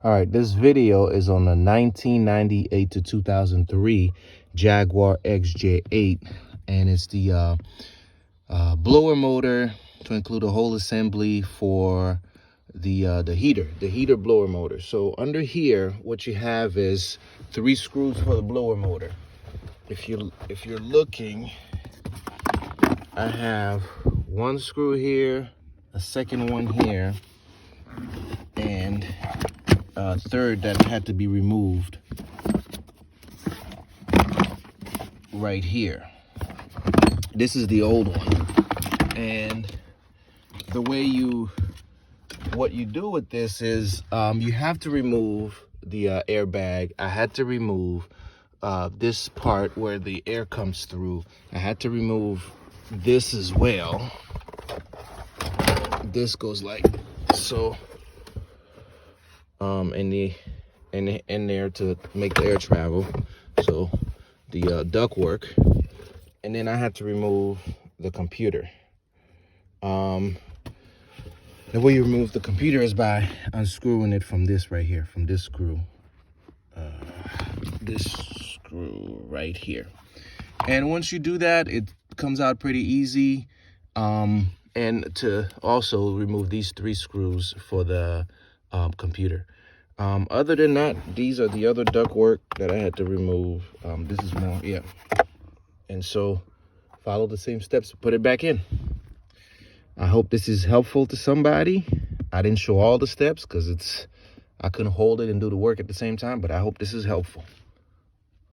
All right, this video is on the 1998 to 2003 Jaguar XJR, and it's the blower motor to include a whole assembly for the heater blower motor. So under here, what you have is 3 screws for the blower motor. If you're looking, I have 1 screw here, a second one here, and a third that had to be removed right here. This is the old one, and the way what you do with this is you have to remove the airbag. I had to remove this part where the air comes through. I had to remove this as well. This goes like so, in there to make the air travel, so the ductwork. And then I had to remove the computer. The way you remove the computer is by unscrewing it from this right here, from this screw right here. And once you do that, it comes out pretty easy. And to also remove these 3 screws for the computer. Other than that, these are the other ductwork that I had to remove. This is more, yeah. And so follow the same steps to put it back in. I hope this is helpful to somebody. I didn't show all the steps because I couldn't hold it and do the work at the same time, but I hope this is helpful.